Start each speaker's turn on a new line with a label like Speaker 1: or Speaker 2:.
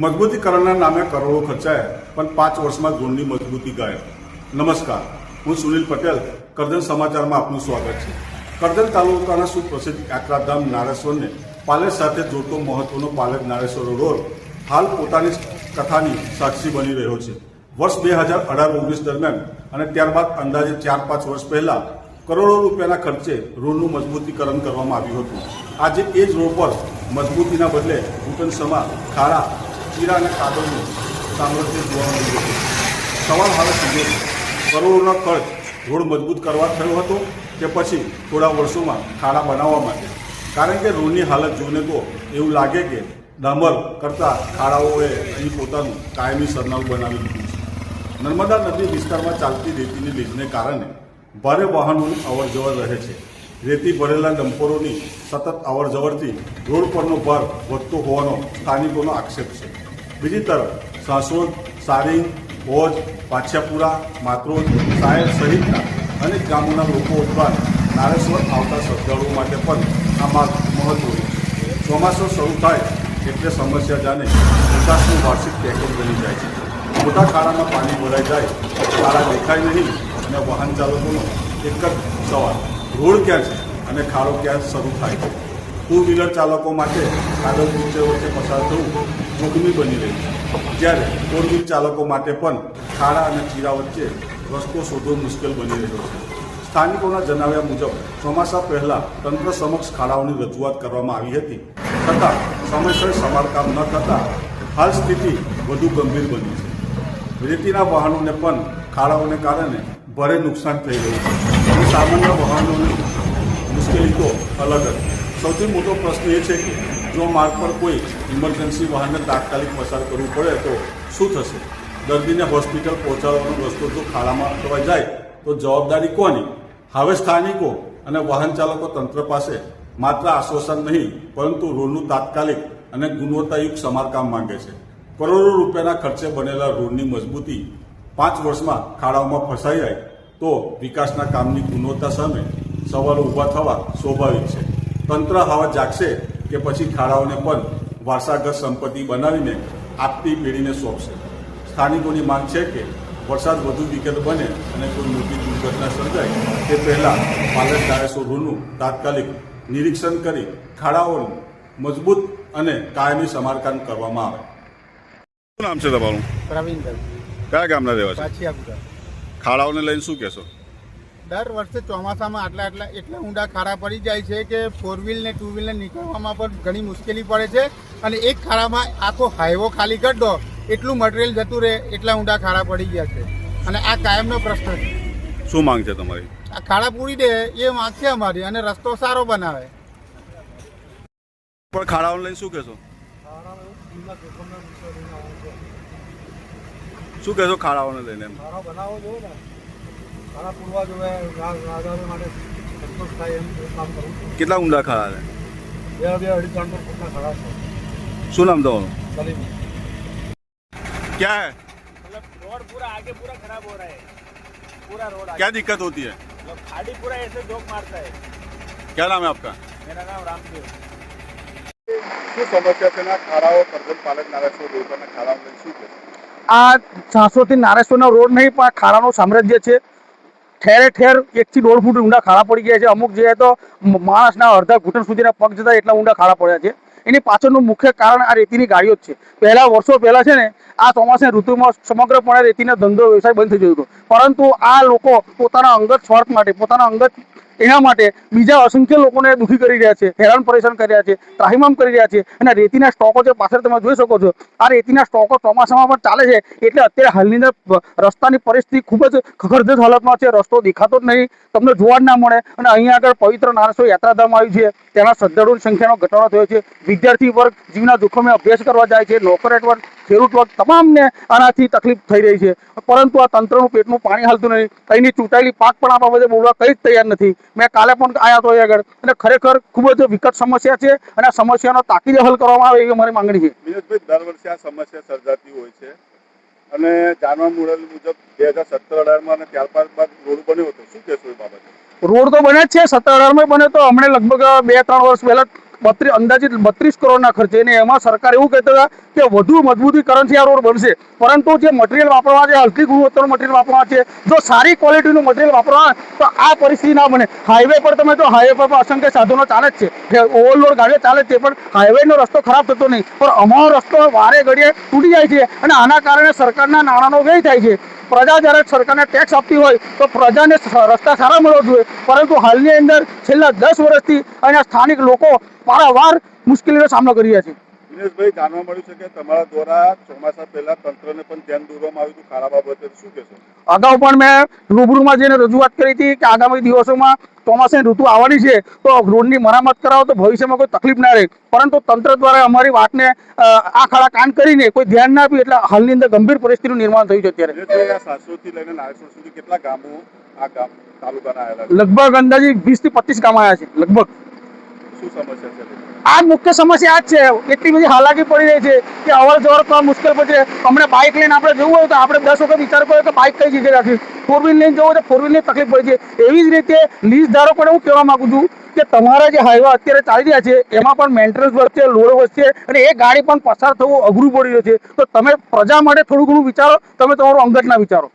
Speaker 1: મજબૂતીકરણના નામે કરોડો ખર્ચાયા પણ 5 વર્ષમાં ઝોનની મજબૂતી ગાયબ. નમસ્કાર, હું સુનિલ પટેલ. કરજણ સમાચારમાં આપનું સ્વાગત છે. કરજણ તાલુકાના સુપ્રસિદ્ધ યાત્રાધામ નારેશ્વરને પાલેજ સાથે જોડતો મહત્વનો પાલેજ નારેશ્વર રોડ હાલ પોતાની કથાની સાક્ષી બની રહ્યો છે. વર્ષ 2018-19 દરમિયાન અને ત્યારબાદ અંદાજે 4-5 વર્ષ પહેલા કરોડો રૂપિયાના ખર્ચે રોડનું મજબૂતીકરણ કરવામાં આવ્યું હતું. આજે એ જ રોડ પર મજબૂતીના બદલે ઘૂંટણસમા ખાડા, ચીરા અને કાદવનું સામ્રાજ્ય જોવા મળ્યું હતું. સવાલ હવે સીધો છે, કરોડોનો ખર્ચ રોડ મજબૂત કરવા થયો હતો કે પછી થોડા વર્ષોમાં ખાડા બનાવવા માટે? કારણ કે રોડની હાલત જોઈને તો એવું લાગે કે ડામર કરતાં ખાડાઓએ અહીં પોતાનું કાયમી સરનામું બનાવી દીધું છે. નર્મદા નદી વિસ્તારમાં ચાલતી રેતીની લીઝને કારણે ભારે વાહનોની અવરજવર રહે છે. રેતી ભરેલા ડમ્પરોની સતત અવરજવરથી રોડ પરનો ભાર વધતો હોવાનો સ્થાનિકોનો આક્ષેપ છે. બીજી તરફ સાસોદ, સારીંગ, ભોજ, પાછિયાપુરા, માત્રોદ, સાયર સહિતના અનેક ગામોના લોકો ઉપરાંત નારેશ્વર આવતા શ્રદ્ધાળુઓ માટે પણ આ માર્ગ મહત્વનો છે. ચોમાસું શરૂ થાય એટલે સમસ્યા જાણે વિકાસનું વાર્ષિક પેકેજ બની જાય છે. મોટા ખાડામાં પાણી ભરાઈ જાય, ખાડા દેખાય નહીં અને વાહન ચાલકોનો એક જ સવાલ, રોડ ક્યાં છે અને ખાડો ક્યાં શરૂ થાય છે? ટુ વ્હીલર ચાલકો માટે કાદવ વચ્ચે પસાર થવું જોખમી બની રહ્યું છે, જ્યારે ફોર વ્હીલ ચાલકો માટે પણ ખાડા અને ચીરા વચ્ચે રસ્તો શોધવો મુશ્કેલ બની રહ્યો છે. સ્થાનિકોના જણાવ્યા મુજબ ચોમાસા પહેલાં તંત્ર સમક્ષ ખાડાઓની રજૂઆત કરવામાં આવી હતી, છતાં સમયસર સમારકામ ન થતાં હાલ સ્થિતિ વધુ ગંભીર બની છે. રેતીના વાહનોને પણ ખાડાઓને કારણે ભારે નુકસાન થઈ રહ્યું છે અને સામાન્ય વાહનોની મુશ્કેલી તો અલગ જ. સૌથી મોટો પ્રશ્ન એ છે કે જો માર્ગ પર કોઈ ઇમરજન્સી વાહનને તાત્કાલિક પસાર કરવું પડે તો શું થશે? દર્દીને હોસ્પિટલ પહોંચાડવાનો રસ્તો જો ખાડામાં અટવાઈ જાય તો જવાબદારી કોની? હવે સ્થાનિકો અને વાહન ચાલકો તંત્ર પાસે માત્ર આશ્વાસન નહીં પરંતુ રોડનું તાત્કાલિક અને ગુણવત્તાયુક્ત સમારકામ માંગે છે. કરોડો રૂપિયાના ખર્ચે બનેલા રોડની મજબૂતી 5 વર્ષમાં ખાડાઓમાં ફસાઈ જાય તો વિકાસના કામની ગુણવત્તા સામે સવાલો ઊભા થવા સ્વાભાવિક છે. તંત્ર હવે જાગશે કે પછી ખાડાઓને પણ વારસાગત સંપત્તિ બનાવીને આપતી પેઢીને સોંપશે? સ્થાનિકોની માંગ છે કે વરસાદ વધુ વિકટ બને અને કોઈ મોટી દુર્ઘટના સર્જાય તે પહેલાં પાલેજ નારેશ્વર રોડનું તાત્કાલિક નિરીક્ષણ કરી ખાડાઓનું મજબૂત અને કાયમી સમારકામ કરવામાં આવે. શું નામ છે તમારું?
Speaker 2: પ્રવીણભાઈ.
Speaker 1: કયા ગામના રહેવાસી?
Speaker 2: પાછિયાપુરા.
Speaker 1: ખાડાઓને લઈને શું કહેશો?
Speaker 2: દર વર્ષે ચોમાસામાં એટલા ઊંડા ખાડા પડી જાય છે કે 4 વ્હીલ ને 2 વ્હીલને નીકળવામાં પણ ઘણી મુશ્કેલી પડે છે અને એક ખાડામાં આખો હાઈવો ખાલી કરી દો એટલું મટીરિયલ જતું રહે, એટલા ઊંડા ખાડા પડી ગયા છે અને આ કાયમનો પ્રશ્ન છે.
Speaker 1: શું માંગ છે તમારી?
Speaker 2: આ ખાડા પૂરી દે એ માંગ છે અમારી અને રસ્તો સારો બનાવે.
Speaker 1: પણ ખાડાઓને લઈને શું કહેશો? શું કહેશો ખાડાઓને લઈને?
Speaker 2: ખાડા બનાવવો જોઈએ ને, ખાડા પૂરવા જોઈએ, રાહદારીઓ માટે સંતોષ થાય એમ કામ કરવું.
Speaker 1: કેટલા ઊંડા ખાડા છે?
Speaker 2: 2-2.5-3 ફૂટના ખાડા છે.
Speaker 1: શું નામ તમારું?
Speaker 2: सलीम.
Speaker 1: क्या है?
Speaker 3: मतलब रोड पूरा आगे पूरा खराब हो रहा है, पूरा रोड
Speaker 1: क्या दिक्कत होती है?
Speaker 3: मतलब खाड़ी पूरा ऐसे जोक मारता है.
Speaker 1: क्या नाम है आपका?
Speaker 3: मेरा नाम रामदेव.
Speaker 1: શું સમસ્યા છે ના ખાડાઓ કરજણ પાલેજ નારેશ્વર રોડ પરના ખાડાઓ શું છે?
Speaker 4: આ 600 નારેશ્વરનો રોડ નહીં પણ ખાડાનું સામ્રાજ્ય છે. ઠેરે ઠેર 1 થી 1.5 ફૂટ ઊંડા ખાડા પડી ગયા છે. અમુક જગ્યાએ તો માણસના અડધા ઘૂંટણ સુધીના પગ જતા એટલા ઊંડા ખાડા પડ્યા છે. એની પાછળનું મુખ્ય કારણ આ રેતીની ગાડીઓ જ છે. વર્ષો પહેલા છે ને આ ચોમાસાની ઋતુમાં સમગ્રપણે રેતીનો ધંધો વ્યવસાય બંધ થઈ ગયો હતો, પરંતુ આ લોકો પોતાના અંગત સ્વાર્થ માટે, પોતાના અંગત એના માટે બીજા અસંખ્ય લોકોને દુઃખી કરી રહ્યા છે, હેરાન પરેશાન કરી રહ્યા છે, ત્રાહિમામ કરી રહ્યા છે. અને રેતીના સ્ટોકો જે પાછળ તમે જોઈ શકો છો, આ રેતીના સ્ટોકો ચોમાસામાં પણ ચાલે છે. એટલે અત્યારે હાલની અંદર રસ્તાની પરિસ્થિતિ ખૂબ જ ખખડધજ હાલતમાં છે. રસ્તો દેખાતો જ નહીં, તમને જોવા જ ના મળે. અને અહીંયા આગળ પવિત્ર નારેશ્વર યાત્રાધામ આવ્યું છે, તેના શ્રદ્ધાળુઓની સંખ્યાનો ઘટાડો થયો છે. વિદ્યાર્થી વર્ગ જીવના જોખમે અભ્યાસ કરવા જાય છે, નોકરિયાત વર્ગ, ખેડૂત વર્ગ તમામને આનાથી તકલીફ થઈ રહી છે. પરંતુ આ તંત્રનું પેટનું પાણી હાલતું નહીં. અહીંની ચૂંટાયેલી પાક પણ આ બાબતે બોલવા કંઈ જ તૈયાર નથી. મેં કાલે પણ આવ્યા હતો આગળ અને ખરેખર ખૂબ જ વિકટ સમસ્યા છે અને આ સમસ્યાનો તાકીદે હલ કરવામાં આવે એવી અમારી માંગણી છે.
Speaker 1: વિનોદભાઈ, દર વર્ષે આ સમસ્યા સર્જાતી હોય છે અને જાણવા મળેલ મુજબ 2017-18માં અને ત્યારબાદ રોડ બન્યો હતો. શું કહેશો એ બાબતે?
Speaker 4: રોડ તો બને જ છે, 17-18માં બને તો હમણાં લગભગ 2-3 વર્ષ પહેલા અંદાજિત 32 કરોડના ખર્ચે, અને એમાં સરકાર એવું કહેતા હતા કે વધુ મજબૂતીકરણથી આ રોડ બનશે, પરંતુ જે મટીરિયલ વાપરવા છે, હલકી ગુણવત્તાનું મટીરિયલ વાપરવા છે, જો સારી ક્વોલિટીનું મટીરિયલ વાપરવા તો આ પરિસ્થિતિ ના બને. હાઈવે પર તમે તો હાઈવે પર અસંખ્ય સાધનો ચાલે જ છે, ઓવરલોડ ગાડીઓ ચાલે જ છે, પણ હાઈવેનો રસ્તો ખરાબ થતો નહીં, પણ અમારો રસ્તો વારે ઘડીએ તૂટી જાય છે, અને આના કારણે સરકારના નાણાંનો વ્યય થાય છે. પ્રજા જ્યારે સરકારને ટેક્સ આપતી હોય તો પ્રજાને રસ્તા સારા મળવા જોઈએ, પરંતુ હાલની અંદર છેલ્લા 10 વર્ષથી અહીંના સ્થાનિક લોકો વારંવાર મુશ્કેલીનો સામનો કરી રહ્યા છે.
Speaker 1: દિનેશભાઈ, જાણવા મળ્યું છે કે તમારા દ્વારા ચોમાસા પહેલા તંત્રને પણ ધ્યાન દોરવામાં આવ્યું હતું ખાડા બાબતે, શું કહેશો?
Speaker 4: અગાઉ પણ મેં રૂબરૂમાં જઈને રજૂઆત કરી હતી કે આગામી દિવસોમાં ચોમાસાની ઋતુ આવવાની છે તો રોડની મરામત કરાવો તો ભવિષ્યમાં કોઈ તકલીફ ના રહે, પરંતુ તંત્ર દ્વારા અમારી વાતને આ ખાડા કાન કરીને કોઈ ધ્યાન ના આપ્યું, એટલે હાલની અંદર ગંભીર પરિસ્થિતિનું નિર્માણ થયું છે. અત્યારે
Speaker 1: 700 થી લઈને નારેશ્વર સુધી કેટલા ગામો આ તાલુકાના આવેલા?
Speaker 4: લગભગ અંદાજે 20 થી 25 ગામ આવ્યા છે. લગભગ
Speaker 1: શું સમસ્યા છે?
Speaker 4: આ મુખ્ય સમસ્યા આ જ છે. એટલી બધી હાલાકી પડી રહી છે કે અવર જવર પણ મુશ્કેલ પડશે. હમણાં બાઇક લઈને આપણે જવું હોય તો આપણે 10 વખત વિચાર કર્યો કે બાઇક કઈ જગ્યાએ રાખી, 4 વ્હીલ લઈને જવું હોય તો 4 વ્હીલની તકલીફ પડી છે. એવી જ રીતે લીઝ ધારકોને હું કહેવા માંગુ છું કે તમારા જે હાઈવે અત્યારે ચાલી રહ્યા છે એમાં પણ મેન્ટેનન્સ વધશે, લોડ વધશે, અને એ ગાડી પણ પસાર થવું અઘરું પડી રહ્યું છે. તો તમે પ્રજા માટે થોડું ઘણું વિચારો, તમે તમારું અંગત ના વિચારો.